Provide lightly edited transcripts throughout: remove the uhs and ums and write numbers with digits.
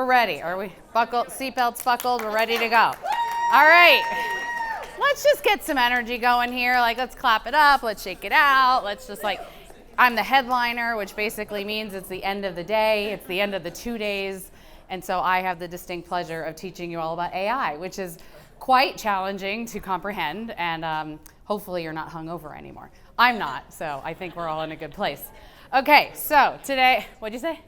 ready. Are we buckled? Seatbelts buckled? We're ready to go. All right. Let's just get some energy going here. Like, let's clap it up. Let's shake it out. Let's just I'm the headliner, which basically means it's the end of the day. It's the end of the 2 days. And so I have the distinct pleasure of teaching you all about AI, which is quite challenging to comprehend. And hopefully you're not hungover anymore. I'm not, so I think we're all in a good place. Okay, so today, what'd you say?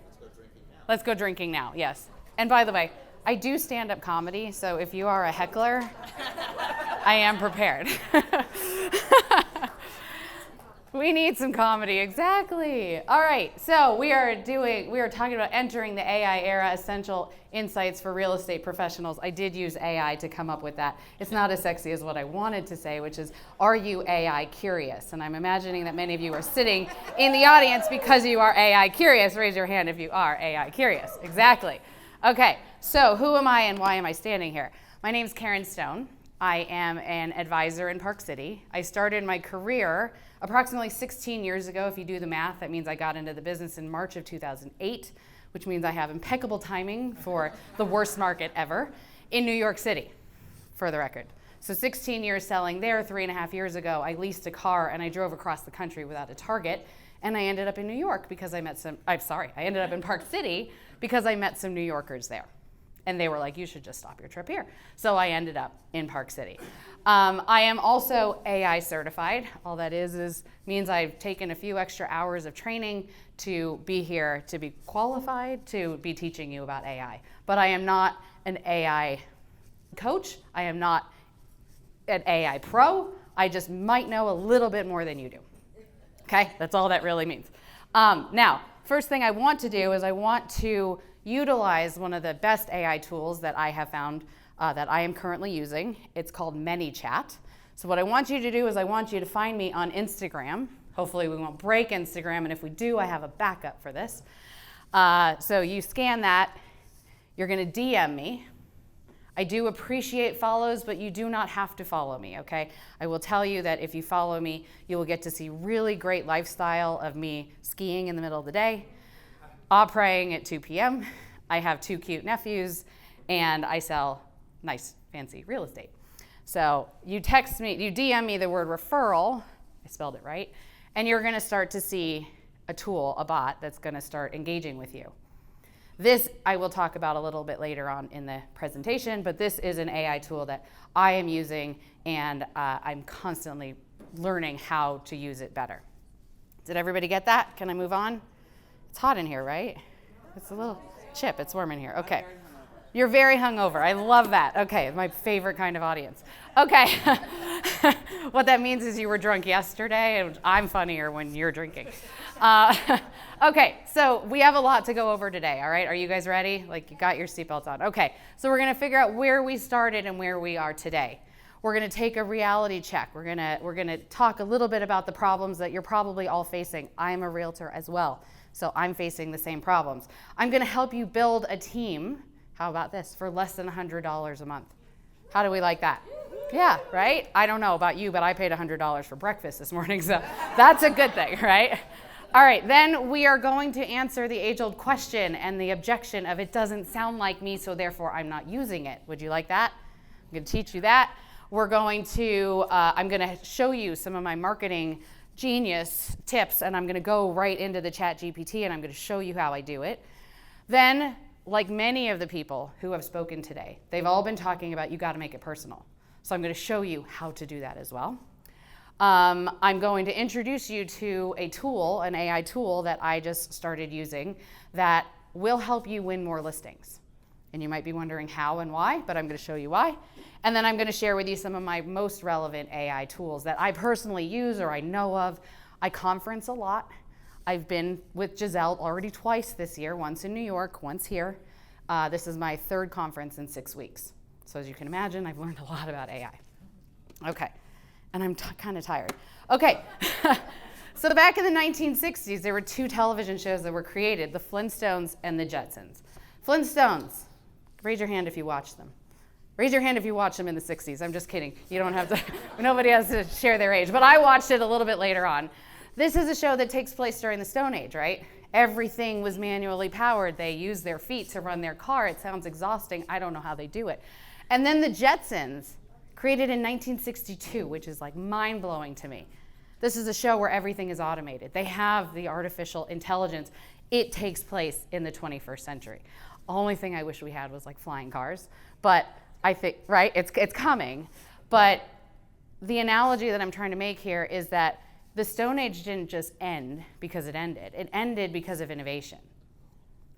Let's go drinking now, yes. And by the way, I do stand-up comedy, so if you are a heckler, I am prepared. We need some comedy, exactly. All right, so we are talking about entering the AI era, essential insights for real estate professionals. I did use AI to come up with that. It's not as sexy as what I wanted to say, which is, are you AI curious? And I'm imagining that many of you are sitting in the audience because you are AI curious. Raise your hand if you are AI curious. Exactly. Okay, so who am I and why am I standing here? My name's Karen Stone. I am an advisor in Park City. I started my career approximately 16 years ago. If you do the math, that means I got into the business in March of 2008, which means I have impeccable timing for the worst market ever in New York City, for the record. So 16 years selling there. 3.5 years ago, I leased a car and I drove across the country without a target. And I ended up in New York because I ended up in Park City because I met some New Yorkers there. And they were like, you should just stop your trip here. So I ended up in Park City. I am also AI certified. All that means I've taken a few extra hours of training to be here, to be qualified to be teaching you about AI. But I am not an AI coach. I am not an AI pro. I just might know a little bit more than you do. Okay, that's all that really means. Now, first thing I want to do is I want to utilize one of the best AI tools that I have found that I am currently using. It's called ManyChat. So what I want you to do is I want you to find me on Instagram. Hopefully we won't break Instagram, and if we do, I have a backup for this. So you scan that. You're going to DM me. I do appreciate follows, but you do not have to follow me, okay? I will tell you that if you follow me, you will get to see really great lifestyle of me skiing in the middle of the day, operating at 2 p.m. I have 2 cute nephews, and I sell nice, fancy real estate. So you text me, you DM me the word referral, I spelled it right, and you're gonna start to see a tool, a bot, that's gonna start engaging with you. This I will talk about a little bit later on in the presentation, but this is an AI tool that I am using, and I'm constantly learning how to use it better. Did everybody get that? Can I move on? It's hot in here, right? It's a little chip. It's warm in here. Okay. You're very hungover. I love that. Okay, my favorite kind of audience. Okay. What that means is you were drunk yesterday, and I'm funnier when you're drinking. Okay, so we have a lot to go over today, all right? Are you guys ready? Like, you got your seatbelts on. Okay, so we're going to figure out where we started and where we are today. We're going to take a reality check. We're going to talk a little bit about the problems that you're probably all facing. I'm a realtor as well. So I'm facing the same problems. I'm going to help you build a team. How about this? For less than $100 a month. How do we like that? Yeah, right? I don't know about you, but I paid $100 for breakfast this morning, so that's a good thing, right? All right, then we are going to answer the age-old question and the objection of it doesn't sound like me, so therefore I'm not using it. Would you like that? I'm going to teach you that. We're going to, I'm going to show you some of my marketing genius tips, and I'm going to go right into the ChatGPT, and I'm going to show you how I do it. Then, like many of the people who have spoken today, they've all been talking about you got to make it personal. So I'm going to show you how to do that as well. I'm going to introduce you to a tool, an AI tool that I just started using that will help you win more listings. And you might be wondering how and why, but I'm going to show you why. And then I'm going to share with you some of my most relevant AI tools that I personally use or I know of. I conference a lot. I've been with Giselle already twice this year, once in New York, once here. This is my 3rd conference in 6 weeks. So as you can imagine, I've learned a lot about AI. Okay, and I'm kind of tired. Okay, so back in the 1960s, there were 2 television shows that were created, the Flintstones and the Jetsons. Flintstones, raise your hand if you watched them. Raise your hand if you watched them in the 60s. I'm just kidding. You don't have to, nobody has to share their age, but I watched it a little bit later on. This is a show that takes place during the Stone Age, right? Everything was manually powered. They used their feet to run their car. It sounds exhausting. I don't know how they do it. And then the Jetsons, created in 1962, which is like mind-blowing to me. This is a show where everything is automated. They have the artificial intelligence. It takes place in the 21st century. Only thing I wish we had was like flying cars, but I think, right, it's coming. But the analogy that I'm trying to make here is that the Stone Age didn't just end because it ended. It ended because of innovation,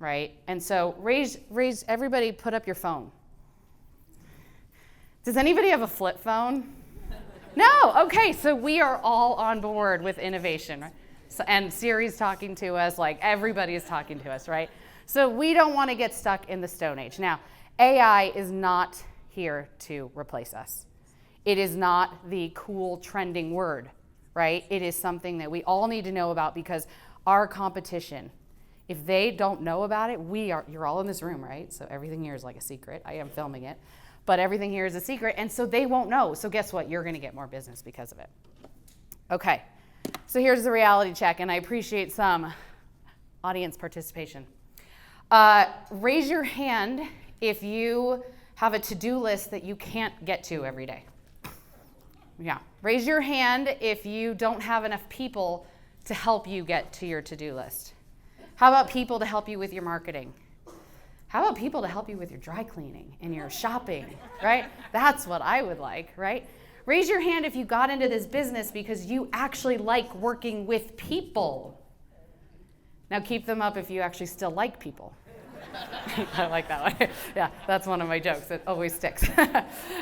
right? And so everybody put up your phone. Does anybody have a flip phone? No, okay, so we are all on board with innovation, right? So, and Siri's talking to us, like everybody is talking to us, right? So we don't want to get stuck in the Stone Age. Now, AI is not here to replace us. It is not the cool trending word, right? It is something that we all need to know about because our competition, if they don't know about it, you're all in this room, right? So everything here is like a secret. I am filming it. But everything here is a secret, and so they won't know. So guess what? You're going to get more business because of it. Okay, so here's the reality check, and I appreciate some audience participation. Raise your hand if you have a to-do list that you can't get to every day. Yeah, raise your hand if you don't have enough people to help you get to your to-do list. How about people to help you with your marketing? How about people to help you with your dry cleaning and your shopping, right? That's what I would like, right? Raise your hand if you got into this business because you actually like working with people. Now keep them up if you actually still like people. I like that one. Yeah, that's one of my jokes. It always sticks.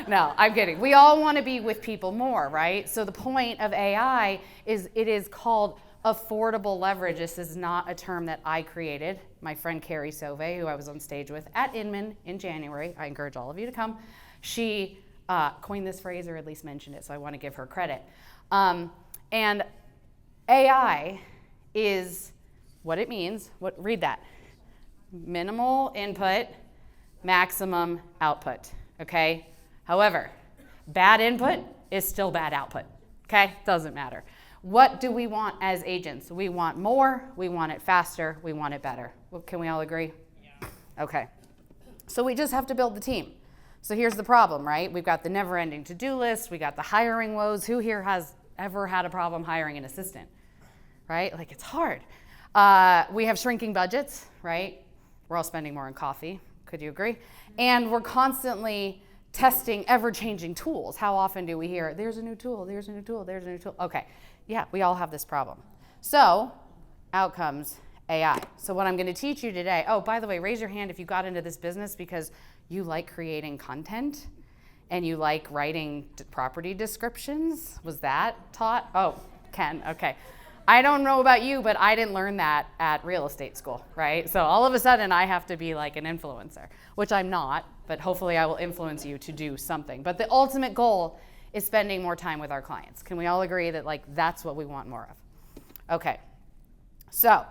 No, I'm kidding. We all want to be with people more, right? So the point of AI is it is called affordable leverage. This is not a term that I created. My friend Carrie Sauvé, who I was on stage with at Inman in January, I encourage all of you to come, she coined this phrase or at least mentioned it, so I want to give her credit. And AI is what it means. Read that. Minimal input, maximum output, okay? However, bad input is still bad output, okay? Doesn't matter. What do we want as agents? We want more, we want it faster, we want it better. Well, can we all agree? Yeah. Okay. So we just have to build the team. So here's the problem, right? We've got the never-ending to-do list, we got the hiring woes. Who here has ever had a problem hiring an assistant, right? Like it's hard. We have shrinking budgets, right? We're all spending more on coffee, could you agree? And we're constantly testing ever-changing tools. How often do we hear, there's a new tool, there's a new tool, there's a new tool? Okay. Yeah, we all have this problem. So out comes AI. So what I'm going to teach you today, oh, by the way, raise your hand if you got into this business because you like creating content and you like writing property descriptions. Was that taught? Oh, Ken, okay. I don't know about you, but I didn't learn that at real estate school, right? So all of a sudden I have to be like an influencer, which I'm not, but hopefully I will influence you to do something. But the ultimate goal is spending more time with our clients. Can we all agree that like that's what we want more of? Okay, so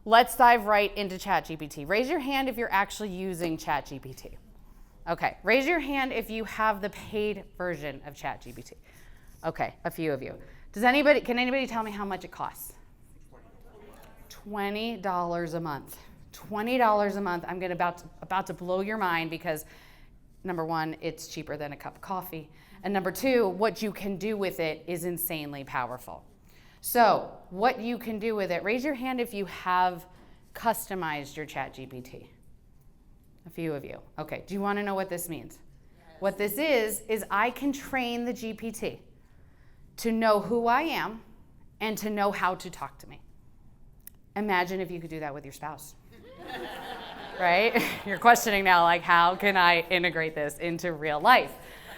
let's dive right into ChatGPT. Raise your hand if you're actually using ChatGPT. Okay, raise your hand if you have the paid version of ChatGPT. Okay, a few of you. Can anybody tell me how much it costs? $20 a month. $20 a month. I'm about to blow your mind because number one, it's cheaper than a cup of coffee. And number two, what you can do with it is insanely powerful. So what you can do with it, raise your hand if you have customized your ChatGPT. A few of you. Okay, do you want to know what this means? Yes. What this is I can train the GPT to know who I am and to know how to talk to me. Imagine if you could do that with your spouse. Right? You're questioning now, like, how can I integrate this into real life?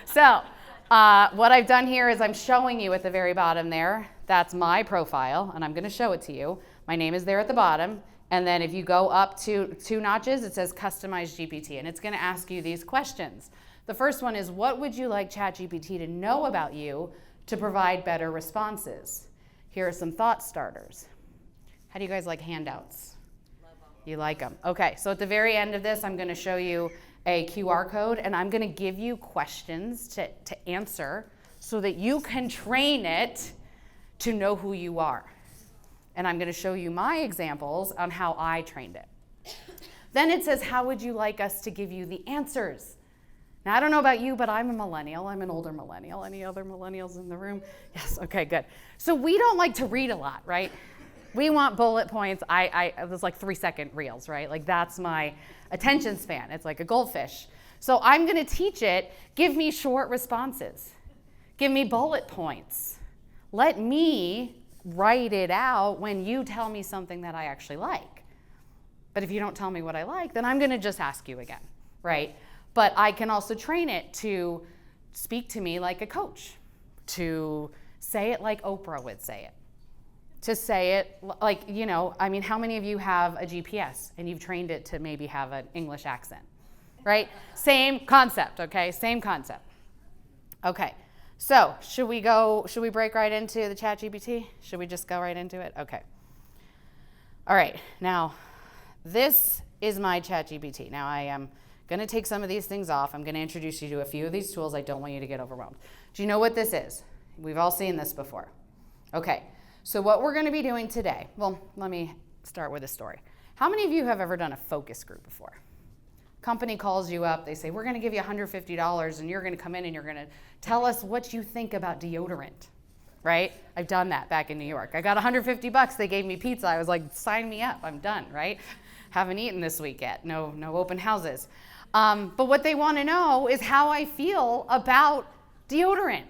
So what I've done here is I'm showing you at the very bottom there, that's my profile, and I'm going to show it to you. My name is there at the bottom, and then if you go up to 2 notches, it says Customize GPT, and it's going to ask you these questions. The first one is, what would you like ChatGPT to know about you to provide better responses? Here are some thought starters. How do you guys like handouts? Love them. You like them. Okay, so at the very end of this, I'm going to show you a QR code, and I'm going to give you questions to answer so that you can train it to know who you are. And I'm going to show you my examples on how I trained it. Then it says, how would you like us to give you the answers? Now, I don't know about you, but I'm a millennial. I'm an older millennial. Any other millennials in the room? Yes, okay, good. So we don't like to read a lot, right? We want bullet points. It was like 3-second reels, right? Like that's my attention span. It's like a goldfish. So I'm going to teach it, give me short responses. Give me bullet points. Let me write it out when you tell me something that I actually like. But if you don't tell me what I like, then I'm going to just ask you again, right? But I can also train it to speak to me like a coach, to say it like Oprah would say it, to say it like, I mean, how many of you have a GPS and you've trained it to maybe have an English accent, right? Same concept, okay? Same concept. Okay, so should we break right into the ChatGPT? Should we just go right into it? Okay. All right, now, this is my ChatGPT. Now I am going to take some of these things off. I'm going to introduce you to a few of these tools. I don't want you to get overwhelmed. Do you know what this is? We've all seen this before. Okay, so what we're going to be doing today, well, let me start with a story. How many of you have ever done a focus group before? Company calls you up, they say, we're going to give you $150 and you're going to come in and you're going to tell us what you think about deodorant. Right? I've done that back in New York. I got $150, they gave me pizza. I was like, sign me up, I'm done, right? Haven't eaten this week yet, no open houses. But what they want to know is how I feel about deodorant.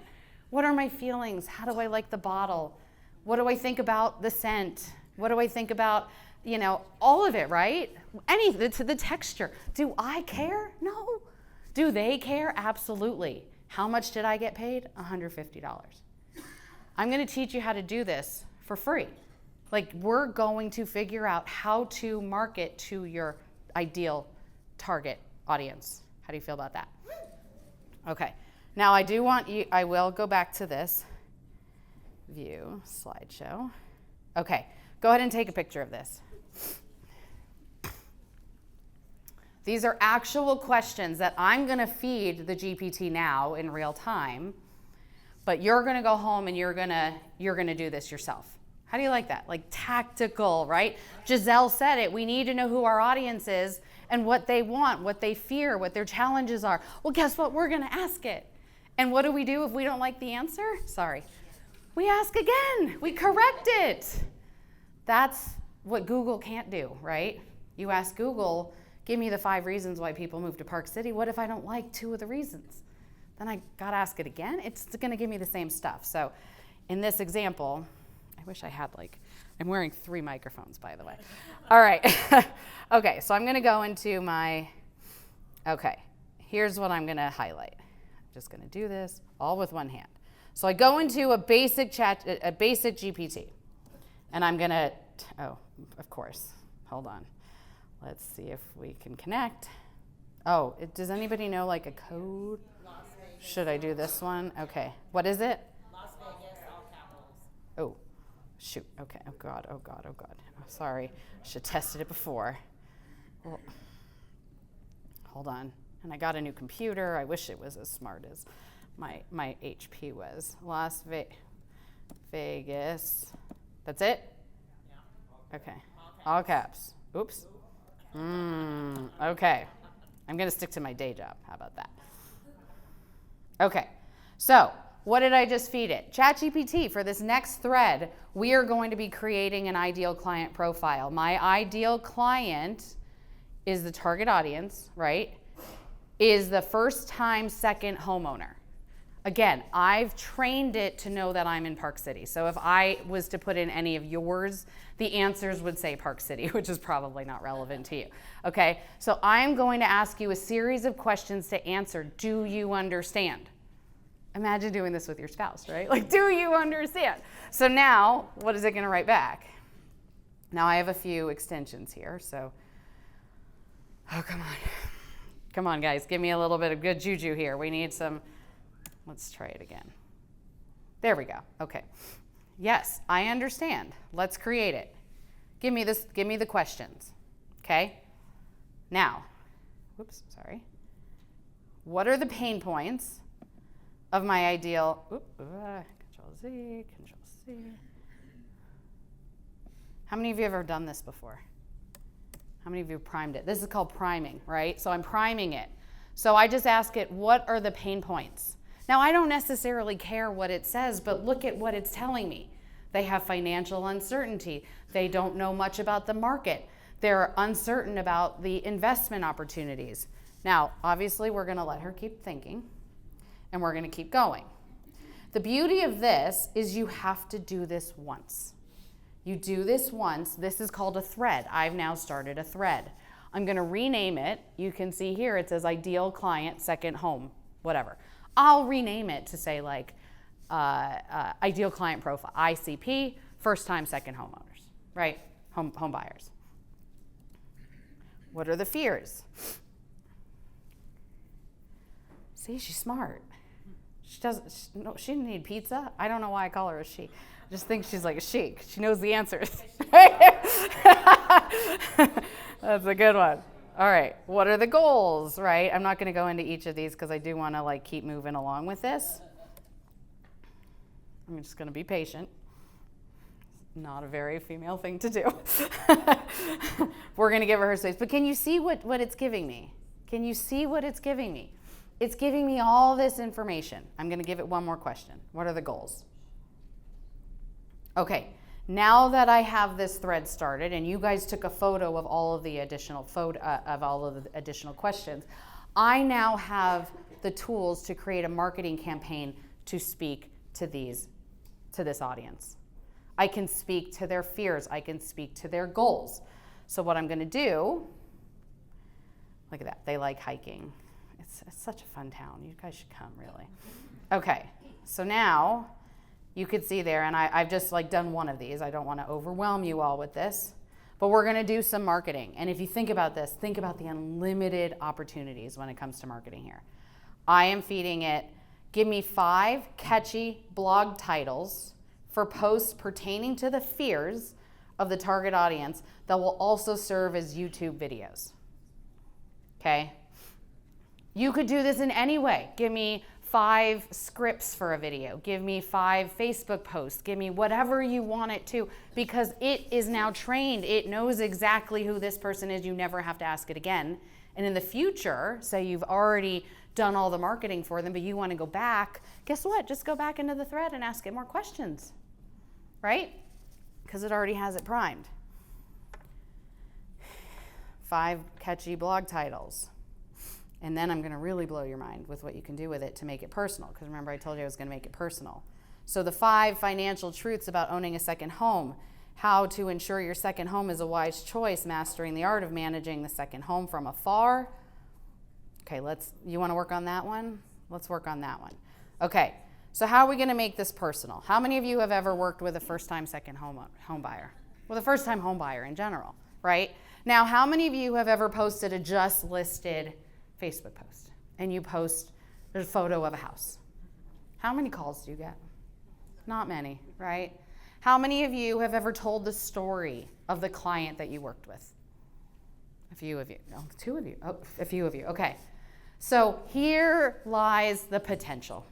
What are my feelings? How do I like the bottle? What do I think about the scent? What do I think about, all of it, right? To the texture. Do I care? No. Do they care? Absolutely. How much did I get paid? $150. I'm going to teach you how to do this for free. Like, we're going to figure out how to market to your ideal target audience. How do you feel about that? Okay. Now, I will go back to this view slideshow. Okay. Go ahead and take a picture of this. These are actual questions that I'm going to feed the GPT now in real time. But you're going to go home and you're going to do this yourself. How do you like that? Like tactical, right? Giselle said it. We need to know who our audience is and what they want, what they fear, what their challenges are. Well, guess what? We're going to ask it. And what do we do if we don't like the answer? Sorry. We ask again. We correct it. That's what Google can't do, right? You ask Google, give me the 5 reasons why people move to Park City. What if I don't like 2 of the reasons? Then I got to ask it again. It's going to give me the same stuff. So in this example, I wish I had I'm wearing 3 microphones, by the way. All right. Okay, so I'm going to go into here's what I'm going to highlight. I'm just going to do this all with one hand. So I go into a basic GPT, and I'm going to, of course, hold on. Let's see if we can connect. Oh, does anybody know a code? Should I do this one? Okay. What is it? Las Vegas, all capitals. Oh, shoot. Okay. Oh, God. Oh, sorry. I should have tested it before. Well, hold on. And I got a new computer. I wish it was as smart as my HP was. Las Vegas. That's it? Yeah. Okay. All caps. Oops. Okay. I'm going to stick to my day job. How about that? Okay, so what did I just feed it? ChatGPT, for this next thread, we are going to be creating an ideal client profile. My ideal client is the target audience, right? Is the first-time second homeowner. Again, I've trained it to know that I'm in Park City. So if I was to put in any of yours, the answers would say Park City, which is probably not relevant to you. Okay, so I'm going to ask you a series of questions to answer. Do you understand? Imagine doing this with your spouse, right? Do you understand? So now, what is it going to write back? Now I have a few extensions here, so, come on. Come on, guys, give me a little bit of good juju here. We need some. Let's try it again. There we go. Okay. Yes, I understand. Let's create it. Give me the questions. Okay? Now, what are the pain points of my ideal, Control Z, Control C. How many of you have ever done this before? How many of you primed it? This is called priming, right? So I'm priming it. So I just ask it, what are the pain points? Now, I don't necessarily care what it says, but look at what it's telling me. They have financial uncertainty. They don't know much about the market. They're uncertain about the investment opportunities. Now, obviously, we're going to let her keep thinking, and we're going to keep going. The beauty of this is you have to do this once. You do this once. This is called a thread. I've now started a thread. I'm going to rename it. You can see here it says ideal client, second home, whatever. I'll rename it to say like ideal client profile, ICP, first time, second homeowners, right? Home buyers. What are the fears? See, she's smart. She didn't need pizza. I don't know why I call her a she. I just think she's like a sheik. She knows the answers. That's a good one. All right, what are the goals, right? I'm not going to go into each of these because I do want to like keep moving along with this. I'm just going to be patient. Not a very female thing to do. We're going to give her space. But can you see what it's giving me? Can you see what it's giving me? It's giving me all this information. I'm going to give it one more question. What are the goals? Okay, now that I have this thread started and you guys took a photo of all of the additional questions, I now have the tools to create a marketing campaign to speak to this audience. I can speak to their fears. I can speak to their goals. So what I'm going to do, look at that. They like hiking. It's such a fun town. You guys should come, really. Okay, so now you could see there, and I've just like done one of these. I don't want to overwhelm you all with this, but we're going to do some marketing. And if you think about this, think about the unlimited opportunities when it comes to marketing here. I am feeding it, give me 5 catchy blog titles for posts pertaining to the fears of the target audience that will also serve as YouTube videos. Okay? You could do this in any way. Give me 5 scripts for a video. Give me 5 Facebook posts. Give me whatever you want it to, because it is now trained. It knows exactly who this person is. You never have to ask it again. And in the future, say you've already done all the marketing for them, but you want to go back, guess what? Just go back into the thread and ask it more questions, right? Because it already has it primed. 5 catchy blog titles. And then I'm going to really blow your mind with what you can do with it to make it personal. Because remember, I told you I was going to make it personal. So the 5 financial truths about owning a second home. How to ensure your second home is a wise choice. Mastering the art of managing the second home from afar. Okay, you want to work on that one? Let's work on that one. Okay, so how are we going to make this personal? How many of you have ever worked with a first-time second home buyer? Well, a first-time home buyer in general, right? Now, how many of you have ever posted a just listed Facebook post and you post a photo of a house? How many calls do you get? Not many, right? How many of you have ever told the story of the client that you worked with? A few of you. No, 2 of you. Oh, a few of you. Okay. So here lies the potential.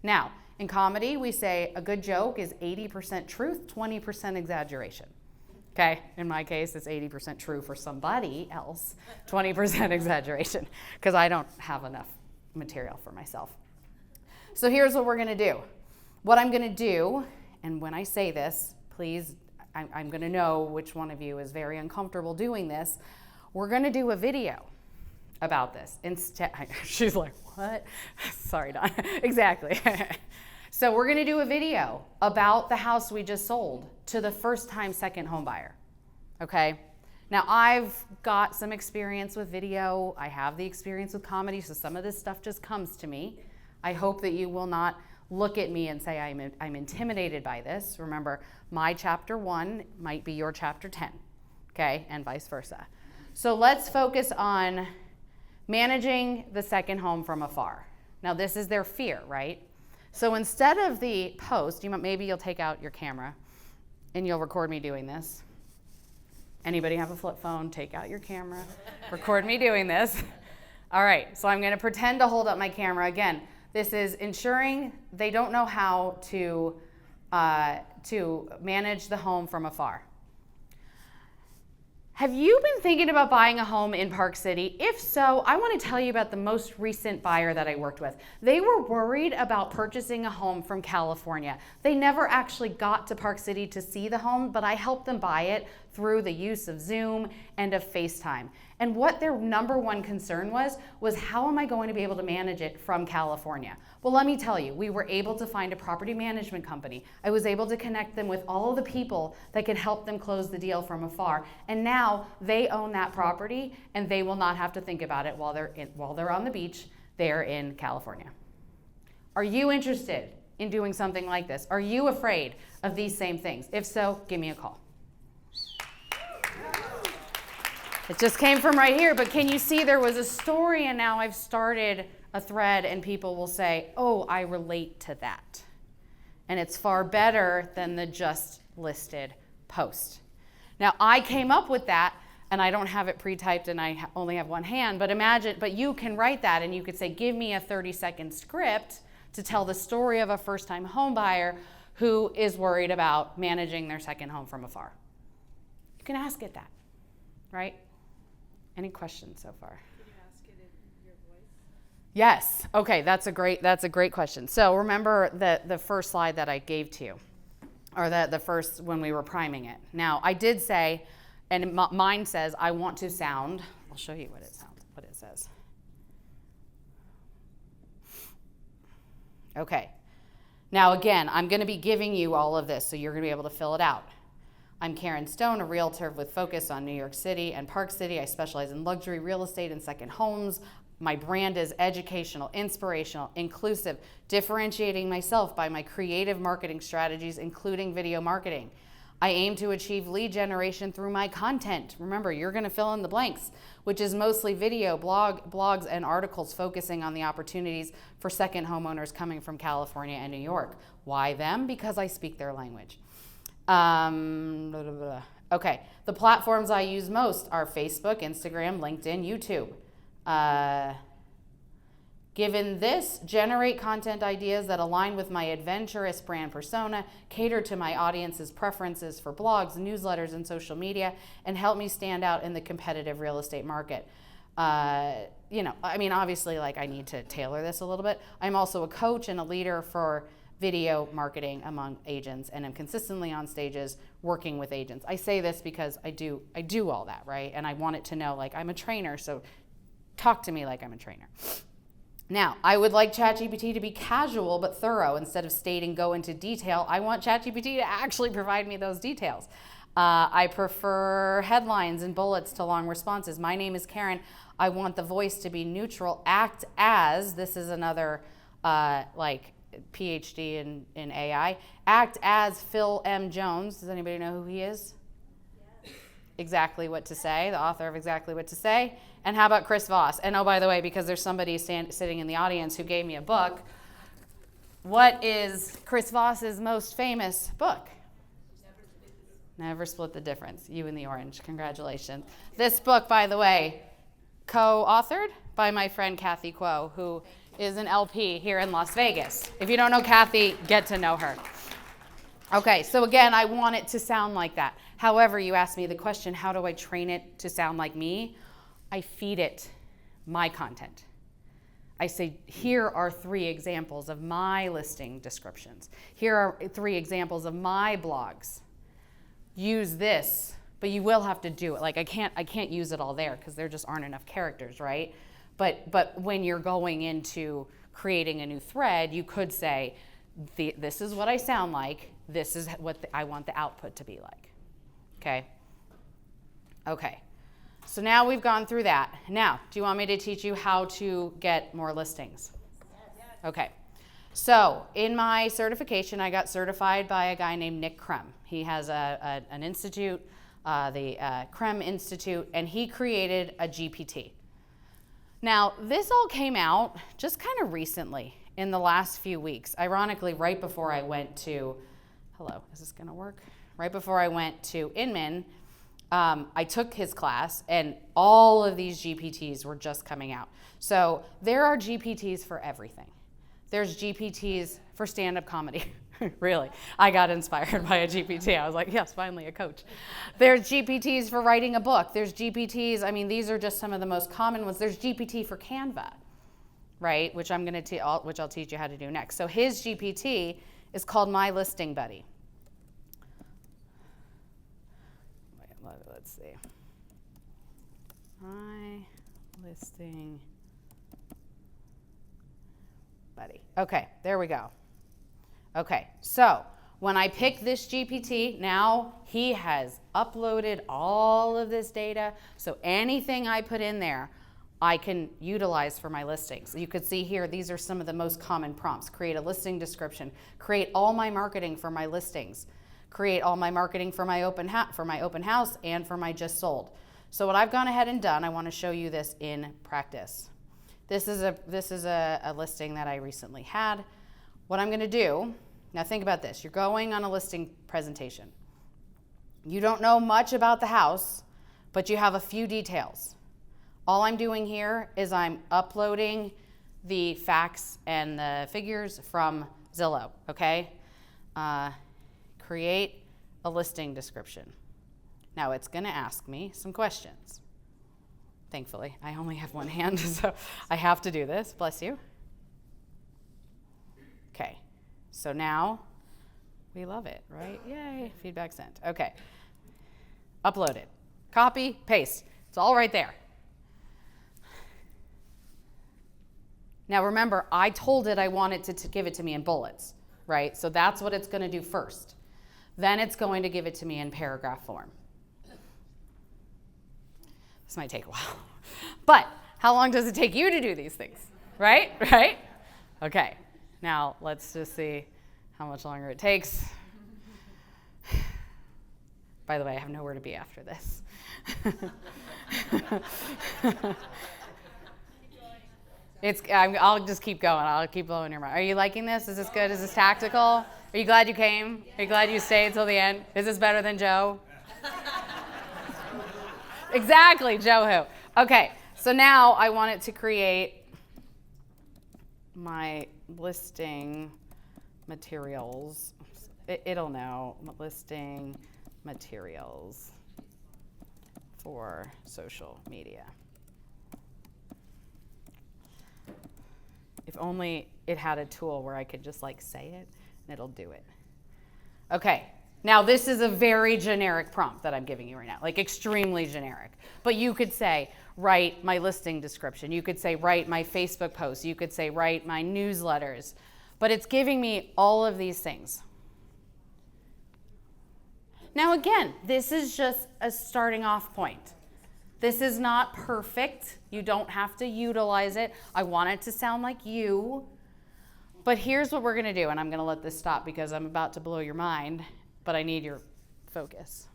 Now, in comedy, we say a good joke is 80% truth, 20% exaggeration. Okay, in my case, it's 80% true for somebody else, 20% exaggeration, because I don't have enough material for myself. So here's what we're going to do. What I'm going to do, and when I say this, please, I'm going to know which one of you is very uncomfortable doing this. We're going to do a video about this. Instead, she's like, what? Sorry, Don. Exactly. So we're going to do a video about the house we just sold to the first-time second home buyer, okay? Now, I've got some experience with video. I have the experience with comedy, so some of this stuff just comes to me. I hope that you will not look at me and say I'm intimidated by this. Remember, my chapter 1 might be your chapter 10, okay, and vice versa. So let's focus on managing the second home from afar. Now, this is their fear, right? So instead of the post, maybe you'll take out your camera and you'll record me doing this. Anybody have a flip phone? Take out your camera, record me doing this. All right, so I'm going to pretend to hold up my camera. Again, this is ensuring they don't know how to manage the home from afar. Have you been thinking about buying a home in Park City? If so, I want to tell you about the most recent buyer that I worked with. They were worried about purchasing a home from California. They never actually got to Park City to see the home, but I helped them buy it through the use of Zoom and of FaceTime. And what their number one concern was how am I going to be able to manage it from California? Well, let me tell you, we were able to find a property management company. I was able to connect them with all of the people that could help them close the deal from afar. And now they own that property and they will not have to think about it while they're on the beach there in California. Are you interested in doing something like this? Are you afraid of these same things? If so, give me a call. It just came from right here, but can you see there was a story and now I've started a thread and people will say, oh, I relate to that. And it's far better than the just listed post. Now I came up with that and I don't have it pre-typed and I only have one hand, but you can write that and you could say, give me a 30-second script to tell the story of a first-time home buyer who is worried about managing their second home from afar. You can ask it that, right? Any questions so far? Can you ask it in your voice? Yes. Okay, that's a great question. So remember the first slide that I gave to you, or the first when we were priming it. Now I did say, and mine says, I want to sound. I'll show you what it says. Okay. Now again, I'm going to be giving you all of this, so you're going to be able to fill it out. I'm Karen Stone, a realtor with focus on New York City and Park City. I specialize in luxury real estate and second homes. My brand is educational, inspirational, inclusive, differentiating myself by my creative marketing strategies, including video marketing. I aim to achieve lead generation through my content. Remember, you're going to fill in the blanks, which is mostly video, blogs, and articles focusing on the opportunities for second homeowners coming from California and New York. Why them? Because I speak their language. Okay, the platforms I use most are Facebook, Instagram, LinkedIn, YouTube. Given this, generate content ideas that align with my adventurous brand persona, cater to my audience's preferences for blogs, newsletters, and social media, and help me stand out in the competitive real estate market. Obviously, I need to tailor this a little bit. I'm also a coach and a leader for video marketing among agents, and I'm consistently on stages working with agents. I say this because I do all that, right? And I want it to know I'm a trainer, so talk to me like I'm a trainer. Now, I would like ChatGPT to be casual but thorough. Instead of stating go into detail, I want ChatGPT to actually provide me those details. I prefer headlines and bullets to long responses. My name is Karen. I want the voice to be neutral. Act as, this is another PhD in AI. Act as Phil M. Jones. Does anybody know who he is? Yes. Exactly What to Say, the author of Exactly What to Say. And how about Chris Voss? And oh, by the way, because there's somebody sitting in the audience who gave me a book, what is Chris Voss's most famous book? Never Split the Difference. You and the Orange. Congratulations. This book, by the way, co-authored by my friend Kathy Kuo, who is an LP here in Las Vegas. If you don't know Kathy, get to know her. Okay, so again, I want it to sound like that. However, you asked me the question, how do I train it to sound like me? I feed it my content. I say, here are 3 examples of my listing descriptions. Here are 3 examples of my blogs. Use this, but you will have to do it. I can't use it all there because there just aren't enough characters, right? But when you're going into creating a new thread, you could say, this is what I sound like. This is what I want the output to be like. Okay? Okay. So now we've gone through that. Now, do you want me to teach you how to get more listings? Yes. Okay. So in my certification, I got certified by a guy named Nick Krem. He has an institute, the Krem Institute, and he created a GPT. Now, this all came out just kind of recently in the last few weeks. Ironically, right before I went to, is this gonna work? Right before I went to Inman, I took his class and all of these GPTs were just coming out. So there are GPTs for everything. There's GPTs for stand-up comedy. Really. I got inspired by a GPT. I was like, yes, finally a coach. There's GPTs for writing a book. There's GPTs, I mean, these are just some of the most common ones. There's GPT for Canva, right? Which I'll teach you how to do next. So his GPT is called My Listing Buddy. Let's see. My Listing Buddy. Okay, there we go. Okay, so when I pick this GPT, now he has uploaded all of this data. So anything I put in there, I can utilize for my listings. You could see here, these are some of the most common prompts. Create a listing description, create all my marketing for my listings, create all my marketing for my open house and for my just sold. So what I've gone ahead and done, I want to show you this in practice. This is a listing that I recently had. What I'm going to do, now think about this. You're going on a listing presentation. You don't know much about the house, but you have a few details. All I'm doing here is I'm uploading the facts and the figures from Zillow, okay? Create a listing description. Now it's going to ask me some questions. Thankfully, I only have one hand, so I have to do this. Bless you. Okay, so now we love it, right? Yay, feedback sent. Okay, upload it. Copy, paste. It's all right there. Now remember, I told it I wanted to give it to me in bullets, right? So that's what it's going to do first. Then it's going to give it to me in paragraph form. This might take a while. But how long does it take you to do these things? Right? Right? Okay. Now let's just see how much longer it takes. By the way, I have nowhere to be after this. I'll just keep going. I'll keep blowing your mind. Are you liking this? Is this good? Is this tactical? Are you glad you came? Are you glad you stayed till the end? Is this better than Joe? Exactly, Joe who. Okay, so now I want it to create my listing materials. It'll know listing materials for social media. If only it had a tool where I could just like say it and it'll do it. Okay, now this is a very generic prompt that I'm giving you right now, like extremely generic. But you could say, write my listing description. You could say, write my Facebook posts. You could say, write my newsletters. But it's giving me all of these things. Now again, this is just a starting off point. This is not perfect. You don't have to utilize it. I want it to sound like you. But here's what we're going to do, and I'm going to let this stop because I'm about to blow your mind, but I need your focus.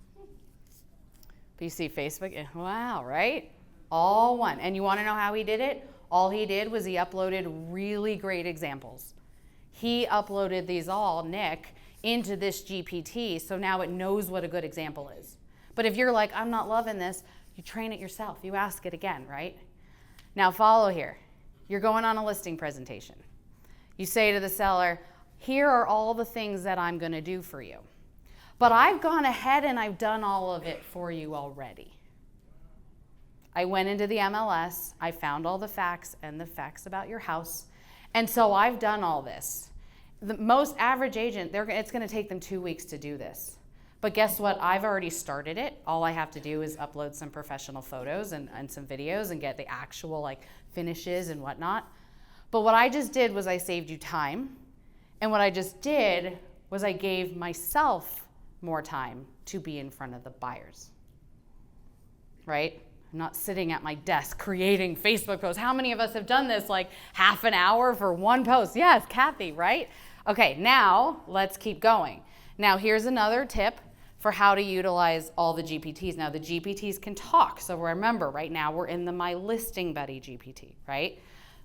But you see Facebook? Wow, right? All one. And you want to know how he did it? All he did was he uploaded really great examples. He uploaded these all, Nick, into this GPT, so now it knows what a good example is. But if you're like, I'm not loving this, you train it yourself. You ask it again, right? Now follow here. You're going on a listing presentation. You say to the seller, here are all the things that I'm going to do for you. But I've gone ahead and I've done all of it for you already. I went into the MLS. I found all the facts and the facts about your house. And so I've done all this. The most average agent, it's going to take them 2 weeks to do this. But guess what? I've already started it. All I have to do is upload some professional photos and some videos and get the actual like finishes and whatnot. But what I just did was I saved you time. And what I just did was I gave myself more time to be in front of the buyers. Right? I'm not sitting at my desk creating Facebook posts. How many of us have done this like half an hour for one post? Yes, Kathy, right? Okay, now let's keep going. Now here's another tip for how to utilize all the GPTs. Now the GPTs can talk. So remember, right now we're in the My Listing Buddy GPT, right?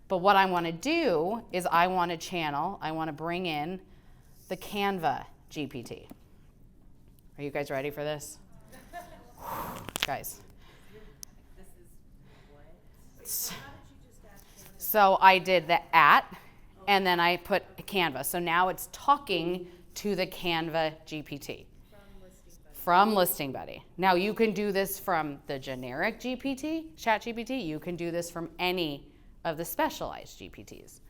But what I want to do is I want to bring in the Canva GPT. Are you guys ready for this? Guys. So I did the @ and then I put Canva. So now it's talking to the Canva GPT. From Listing Buddy. Now you can do this from the generic GPT, ChatGPT. You can do this from any of the specialized GPTs.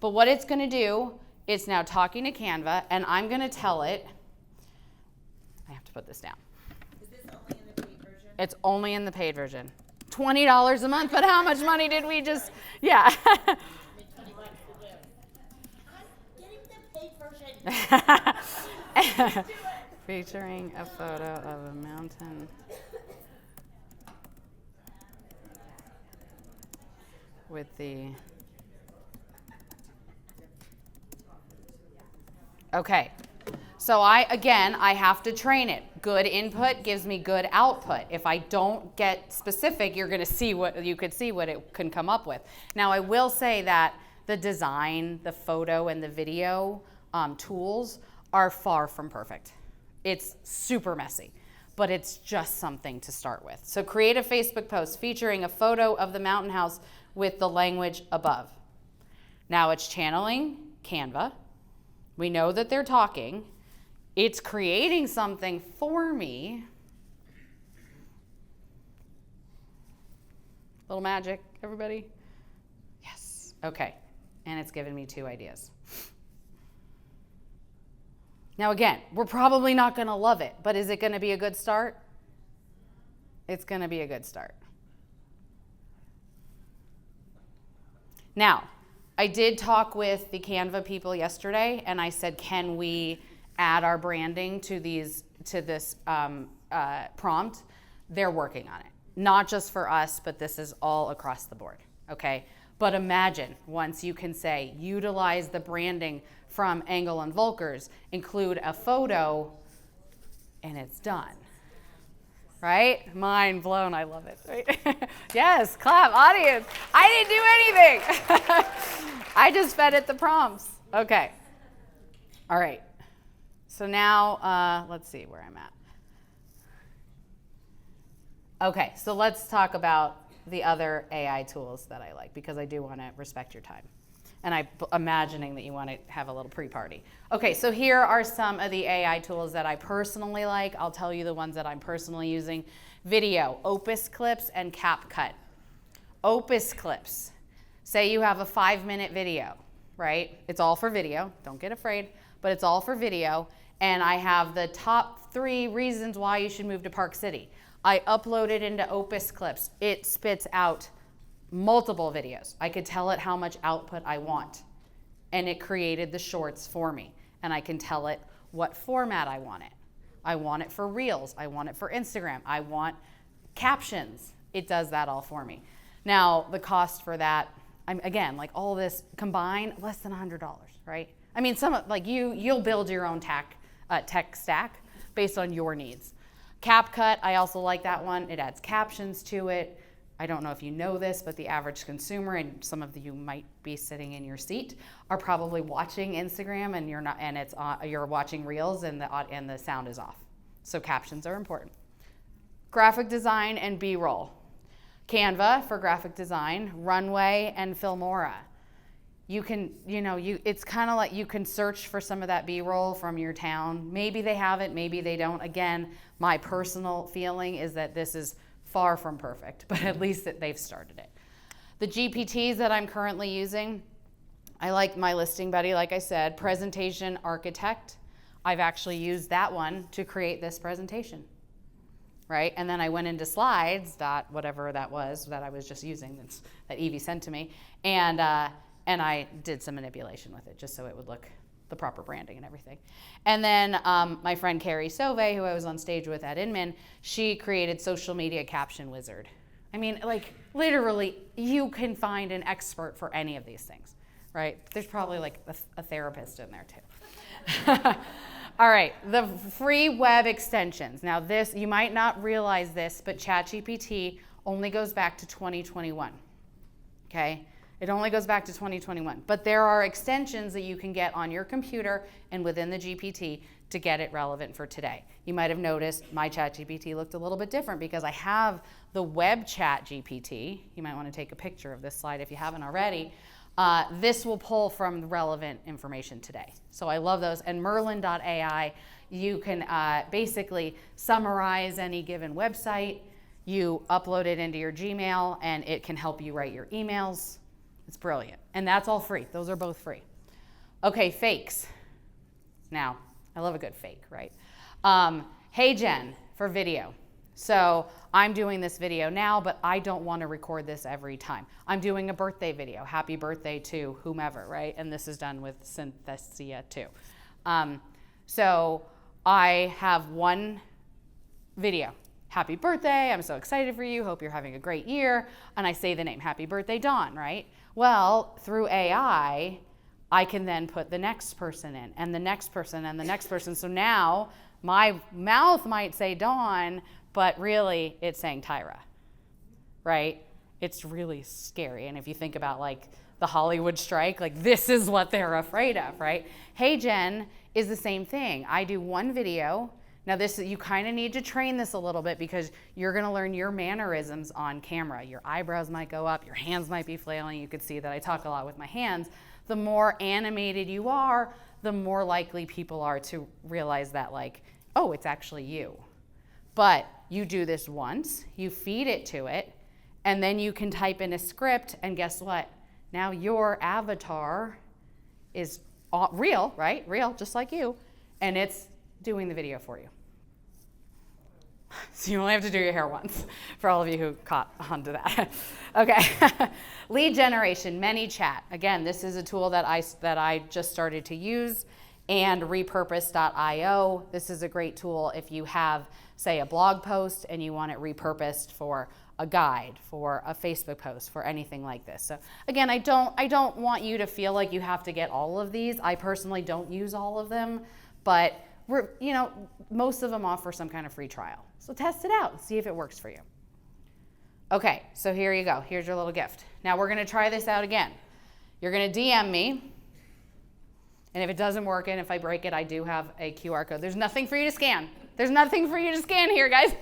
But what it's going to do, it's now talking to Canva, and I'm going to tell it, I have to put this down. Is this only in the paid version? It's only in the paid version. $20 a month, but how much money did we just, yeah. Make 20 bucks to do. I'm getting the paid version. Featuring a photo of a mountain with the, okay. So I have to train it. Good input gives me good output. If I don't get specific, you're gonna see what, you could see what it can come up with. Now I will say that the design, the photo and the video tools are far from perfect. It's super messy, but it's just something to start with. So create a Facebook post featuring a photo of the mountain house with the language above. Now it's channeling Canva. We know that they're talking. It's creating something for me. Little magic, everybody. Yes, okay. And it's given me 2 ideas. Now again, we're probably not gonna love it, but is it gonna be a good start? It's gonna be a good start. Now, I did talk with the Canva people yesterday, and I said, can we add our branding to this prompt? They're working on it. Not just for us, but this is all across the board, okay? But imagine once you can say, utilize the branding from Engel and Volkers, include a photo, and it's done. Right? Mind blown, I love it. Right? Yes, clap, audience. I didn't do anything. I just fed it the prompts. Okay. All right. So now, let's see where I'm at. Okay, so let's talk about the other AI tools that I like, because I do want to respect your time. And I'm imagining that you want to have a little pre-party. Okay, so here are some of the AI tools that I personally like. I'll tell you the ones that I'm personally using. Video, Opus Clips and CapCut. Opus Clips. Say you have a 5-minute video, right? It's all for video, don't get afraid, but it's all for video. And I have the top 3 reasons why you should move to Park City. I upload it into Opus Clips. It spits out multiple videos. I could tell it how much output I want, and it created the shorts for me. And I can tell it what format I want it. I want it for Reels. I want it for Instagram. I want captions. It does that all for me. Now, the cost for that, again, like all this combined, less than $100, right? I mean, like you'll build your own tech stack based on your needs. CapCut, I also like that one. It adds captions to it. I don't know if you know this, but the average consumer, and some of you might be sitting in your seat, are probably watching Instagram, and you're not, and it's you're watching Reels, and the sound is off. So captions are important. Graphic design and B-roll. Canva for graphic design, Runway and Filmora. You can, it's kind of like you can search for some of that B-roll from your town. Maybe they have it, maybe they don't. Again, my personal feeling is that this is far from perfect, but at least that they've started it. The GPTs that I'm currently using, I like my Listing Buddy, like I said, Presentation Architect. I've actually used that one to create this presentation, right? And then I went into Slides, whatever that was that I was just using, that Evie sent to me, and I did some manipulation with it just so it would look the proper branding and everything. And then my friend Carrie Sauve, who I was on stage with at Inman, she created Social Media Caption Wizard. I mean, like literally, you can find an expert for any of these things, right? There's probably like a therapist in there too. All right, the free web extensions. Now this, you might not realize this, but ChatGPT only goes back to 2021, okay? It only goes back to 2021, but there are extensions that you can get on your computer and within the GPT to get it relevant for today. You might have noticed my ChatGPT looked a little bit different because I have the web ChatGPT. You might want to take a picture of this slide if you haven't already. This will pull from relevant information today. So I love those. And Merlin.ai, you can basically summarize any given website. You upload it into your Gmail, and it can help you write your emails. It's brilliant. And that's all free. Those are both free. Okay, fakes. Now, I love a good fake, right? Hey Jen for video. So I'm doing this video now, but I don't want to record this every time. I'm doing a birthday video. Happy birthday to whomever, right? And this is done with Synthesia too. So I have one video. Happy birthday, I'm so excited for you, hope you're having a great year. And I say the name, happy birthday, Dawn, right? Well, through AI, I can then put the next person in, and the next person, and the next person. So now my mouth might say Dawn, but really it's saying Tyra, right? It's really scary. And if you think about like the Hollywood strike, like this is what they're afraid of, right? Hey Jen is the same thing. I do one video. Now this, you kind of need to train this a little bit because you're gonna learn your mannerisms on camera. Your eyebrows might go up, your hands might be flailing. You could see that I talk a lot with my hands. The more animated you are, the more likely people are to realize that like, oh, it's actually you. But you do this once, you feed it to it, and then you can type in a script, and guess what? Now your avatar is real, right? Real, just like you, and it's doing the video for you. So you only have to do your hair once, for all of you who caught on to that. Okay, lead generation, ManyChat. Again, this is a tool that I just started to use, and repurpose.io. This is a great tool if you have, say, a blog post and you want it repurposed for a guide, for a Facebook post, for anything like this. So again, I don't want you to feel like you have to get all of these. I personally don't use all of them, but most of them offer some kind of free trial. So test it out and see if it works for you. Okay, so here you go. Here's your little gift. Now we're gonna try this out again. You're gonna DM me, and if it doesn't work and if I break it, I do have a QR code. There's nothing for you to scan. There's nothing for you to scan here, guys.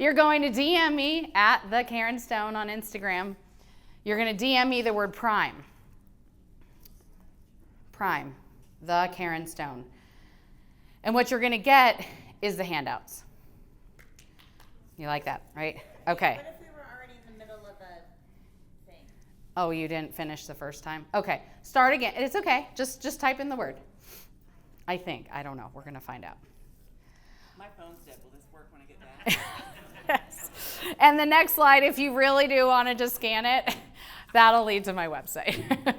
You're going to DM me at the Karen Stone on Instagram. You're gonna DM me the word Prime. Prime, the Karen Stone. And what you're gonna get is the handouts. You like that, right? Okay. What if we were already in the middle of a thing? Oh, you didn't finish the first time? Okay, start again. It's okay, just type in the word. I think, I don't know, we're gonna find out. My phone's dead, will this work when I get back? Yes. And the next slide, if you really do wanna just scan it, that'll lead to my website.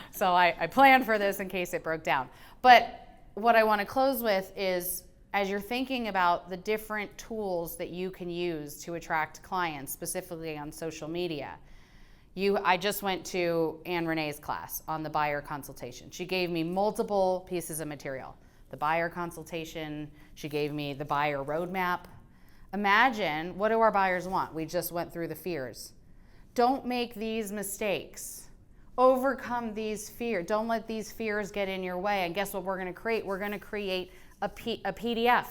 So I planned for this in case it broke down. But what I wanna close with is, as you're thinking about the different tools that you can use to attract clients, specifically on social media, I just went to Anne Renee's class on the buyer consultation. She gave me multiple pieces of material. The buyer consultation, she gave me the buyer roadmap. Imagine, what do our buyers want? We just went through the fears. Don't make these mistakes. Overcome these fears. Don't let these fears get in your way. And guess what we're gonna create? We're gonna create a PDF.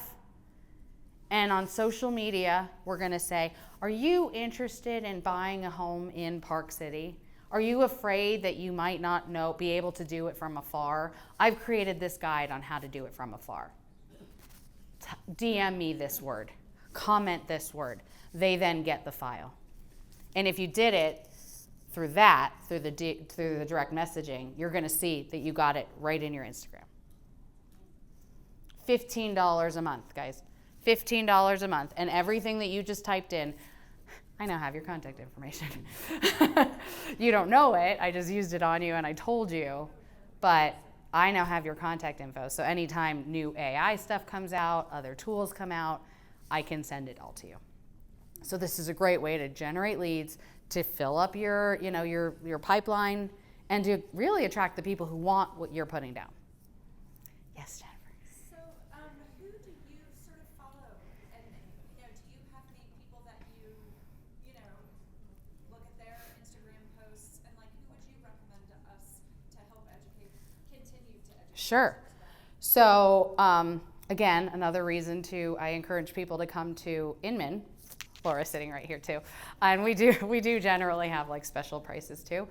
And on social media, we're gonna say, are you interested in buying a home in Park City? Are you afraid that you might not be able to do it from afar? I've created this guide on how to do it from afar. DM me this word, comment this word. They then get the file. And if you did it through the direct messaging, you're gonna see that you got it right in your Instagram. $15 a month, guys. $15 a month. And everything that you just typed in, I now have your contact information. You don't know it, I just used it on you and I told you, but I now have your contact info. So anytime new AI stuff comes out, other tools come out, I can send it all to you. So this is a great way to generate leads, to fill up your pipeline, and to really attract the people who want what you're putting down. Yes, Jennifer. So, who do you sort of follow? And do you have any people that you look at their Instagram posts, and who would you recommend to us to help continue to educate? Sure. So again, another reason I encourage people to come to Inman Laura's sitting right here too. And we do generally have like special prices too.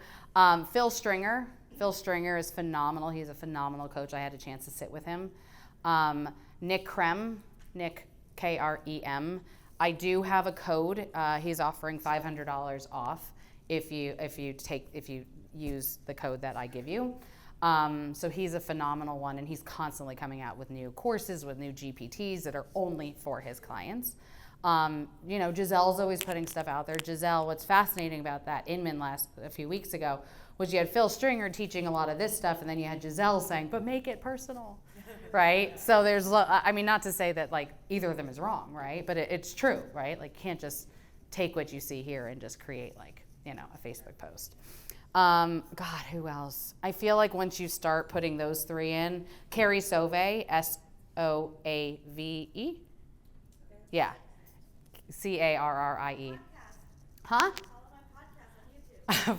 Phil Stringer is phenomenal. He's a phenomenal coach. I had a chance to sit with him. Nick Krem, I do have a code. He's offering $500 off if you use the code that I give you. So he's a phenomenal one, and he's constantly coming out with new courses, with new GPTs that are only for his clients. Giselle's always putting stuff out there. Giselle, what's fascinating about that Inman a few weeks ago was you had Phil Stringer teaching a lot of this stuff, and then you had Giselle saying, but make it personal, right? So there's, not to say that like either of them is wrong, right? But it's true, right? Like can't just take what you see here and just create like, a Facebook post. God, who else? I feel like once you start putting those three in, Carrie Soave, Soave. Yeah. Carrie. Huh?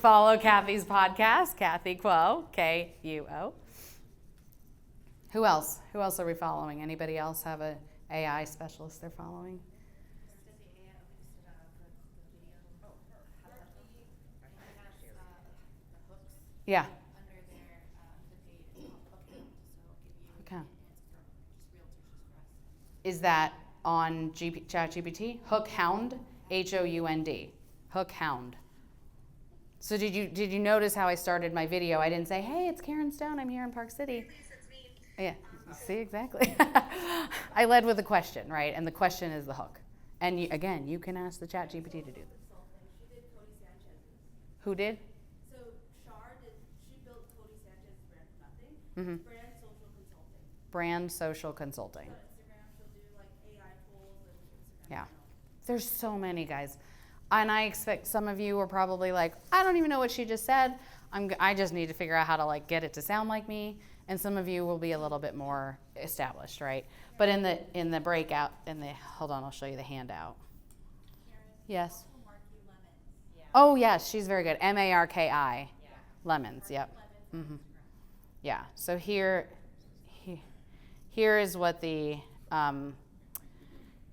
Follow Kathy's podcast, Kathy Kuo, Kuo. Who else? Who else are we following? Anybody else have a AI specialist they're following? Yeah. Okay. Is that on ChatGPT? Hook Hound, Hound. Hook Hound. So did you notice how I started my video? I didn't say, "Hey, it's Karen Stone. I'm here in Park City." Yeah. See, exactly. I led with a question, right? And the question is the hook. And you can ask the ChatGPT to do this. Who did? Mm-hmm. Brand social consulting. So Instagram, she'll do like AI tools and Instagram. Yeah. There's so many, guys. And I expect some of you are probably like, I don't even know what she just said. I just need to figure out how to like get it to sound like me. And some of you will be a little bit more established, right? But in the breakout, hold on, I'll show you the handout. Yes. Oh yes, she's very good. Marki. Yeah. Lemons. Yep. Mm-hmm. Yeah, so here is what the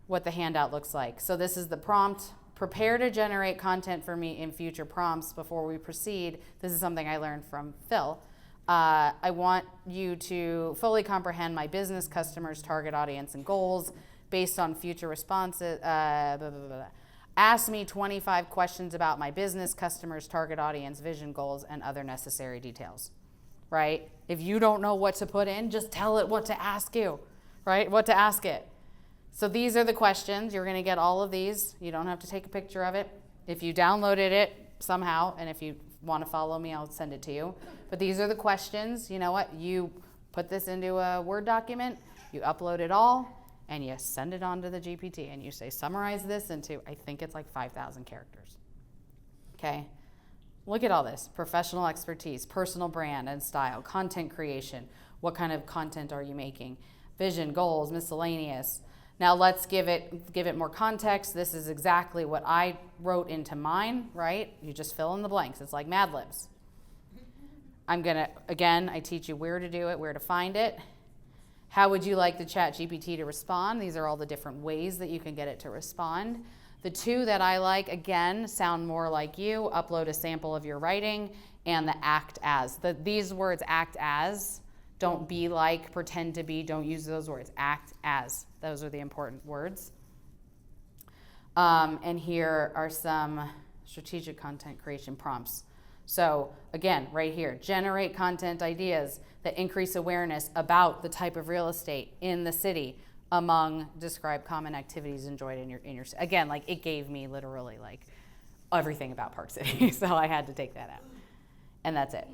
handout looks like. So this is the prompt. Prepare to generate content for me in future prompts. Before we proceed, this is something I learned from Phil. I want you to fully comprehend my business customers' target audience and goals based on future responses. Ask me 25 questions about my business customers' target audience, vision, goals, and other necessary details. Right? If you don't know what to put in, just tell it what to ask you, right? What to ask it. So these are the questions. You're going to get all of these. You don't have to take a picture of it. If you downloaded it somehow, and if you want to follow me, I'll send it to you. But these are the questions. You know what? You put this into a Word document, you upload it all, and you send it on to the GPT, and you say, summarize this into, I think it's like 5,000 characters. Okay? Look at all this. Professional expertise, personal brand and style, content creation. What kind of content are you making? Vision, goals, miscellaneous. Now let's give it more context. This is exactly what I wrote into mine, right? You just fill in the blanks. It's like Mad Libs. I teach you where to do it, where to find it. How would you like the ChatGPT to respond? These are all the different ways that you can get it to respond. The two that I like, again, sound more like you. Upload a sample of your writing and the act as. These words, act as, don't be like, pretend to be, don't use those words. Act as. Those are the important words. And here are some strategic content creation prompts. So again, right here, generate content ideas that increase awareness about the type of real estate in the city. Describe common activities enjoyed in your again, like it gave me literally like everything about Park City. So I had to take that out. And that's it.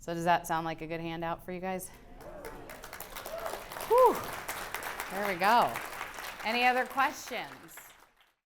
So does that sound like a good handout for you guys? Whew. There we go. Any other questions?